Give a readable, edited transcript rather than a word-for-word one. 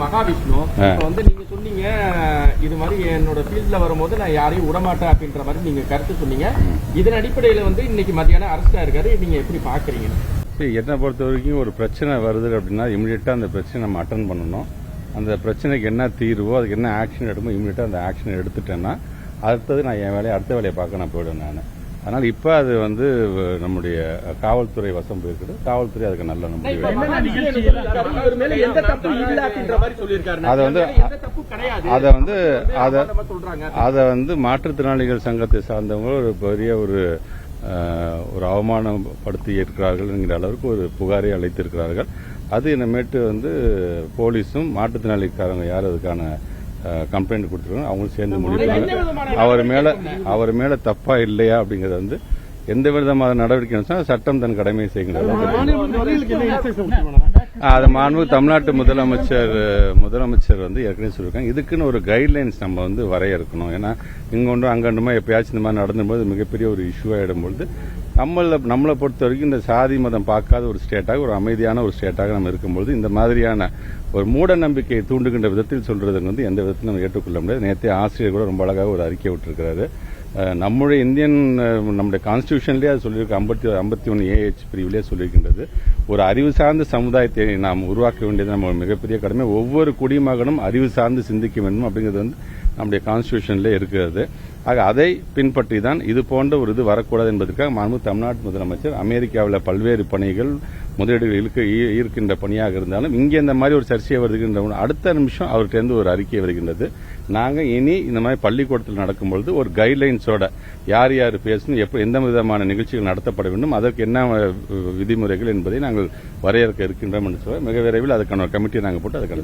மகாவிஷ்ணு வந்து நீங்க சொன்னீங்க இது மாதிரி என்னோட ஃபீல்ட்ல வரும்போது நான் யாரையும் விடமாட்டேன் அப்படின்ற மாதிரி நீங்க கருத்து சொன்னீங்க. இதன் அடிப்படையில வந்து இன்னைக்கு மத்தியானம் அரெஸ்டா இருக்காரு. நீங்க எப்படி பாக்குறீங்க? என்னை பொறுத்த வரைக்கும் ஒரு பிரச்சனை வருது அப்படின்னா இமீடியட்டா அந்த பிரச்சனை நம்ம அட்டன் பண்ணணும். அந்த பிரச்சனைக்கு என்ன தீர்வோ அதுக்கு என்ன ஆக்ஷன் எடுக்குமோ இமீடியட்டா அந்த ஆக்ஷன் எடுத்துட்டேன்னா அடுத்தது நான் என் வேலையை அடுத்த வேலையை பார்க்க நான் போயிடுவேன் நான். அதனால் இப்போ அது வந்து நம்முடைய காவல்துறை வசம் போயிருக்குது. காவல்துறை அதுக்கு நல்ல முடிவு. அதை வந்து மாற்றுத்திறனாளிகள் சங்கத்தை சார்ந்தவங்க ஒரு பெரிய ஒரு அவமானப்படுத்தி இருக்கிறார்கள் என்கிற அளவுக்கு ஒரு புகாரை அளித்திருக்கிறார்கள். அது இனிமேட்டு வந்து போலீஸும் மாற்றுத்திறனாளிக்காரங்க யார் அதுக்கான கம்ப்ளைண்ட் கொடுத்துருக்காங்க அவங்களும் சேர்ந்து முடிவு அவர் மேல தப்பா இல்லையா அப்படிங்கறது வந்து எந்த விதமான நடவடிக்கை சட்டம் தன் கடமையை செய்கின்றது. அது மாண்பு தமிழ்நாட்டு முதலமைச்சர் வந்து ஏற்கனவே சொல்லியிருக்காங்க. இதுக்குன்னு ஒரு கைட்லைன்ஸ் நம்ம வந்து வரையறுக்கணும். ஏன்னா இங்கொன்றும் அங்கொன்றுமா எப்பயாச்சும் இந்த மாதிரி நடந்தும்போது மிகப்பெரிய ஒரு இஷ்யூ ஆயிடும்பொழுது நம்மளை பொறுத்த வரைக்கும் இந்த சாதி மதம் பார்க்காத ஒரு ஸ்டேட்டாக ஒரு அமைதியான ஒரு ஸ்டேட்டாக நம்ம இருக்கும்பொழுது இந்த மாதிரியான ஒரு மூட நம்பிக்கையை தூண்டுகின்ற விதத்தில் சொல்றதுக்கு வந்து எந்த விதத்திலும் நம்ம ஏற்றுக்கொள்ள முடியாது. நேற்றைய ஆசிரியர் கூட ரொம்ப அழகாக ஒரு அறிக்கை விட்டிருக்கிறாரு. நம்முடைய நம்முடைய கான்ஸ்டிடியூஷன்லேயே அது சொல்லியிருக்கு. 51 AH பிரிவிலே சொல்லியிருக்கின்றது. ஒரு அறிவு சார்ந்த சமுதாயத்தை நாம் உருவாக்க வேண்டியது நம்ம மிகப்பெரிய கடமை. ஒவ்வொரு குடிமகனும் அறிவு சார்ந்து சிந்திக்க வேண்டும் அப்படிங்கிறது வந்து நம்முடைய கான்ஸ்டிடியூஷன்ல இருக்கிறது. ஆக அதை பின்பற்றி தான் இது போன்ற ஒரு இது வரக்கூடாது என்பதற்காக மாண்பு தமிழ்நாட்டு முதலமைச்சர் அமெரிக்காவில் பல்வேறு பணிகள் முதலீடுகளுக்கு ஈர்க்கின்ற பணியாக இருந்தாலும் இங்கே இந்த மாதிரி ஒரு சர்ச்சை வருகின்ற அடுத்த நிமிஷம் அவர்கிட்ட ஒரு அறிக்கை வருகின்றது. நாங்கள் இனி இந்த மாதிரி பள்ளிக்கூடத்தில் நடக்கும்பொழுது ஒரு கைட்லைன்ஸோட யார் யார் பேசணும், எந்த விதமான நிகழ்ச்சிகள் நடத்தப்பட வேண்டும், அதற்கு என்ன விதிமுறைகள் என்பதை நாங்கள் வரையறுக்க இருக்கின்றோம் என்று சொல்ல மிக விரைவில் அதுக்கான ஒரு கமிட்டியை நாங்கள் போட்டு அதுக்கான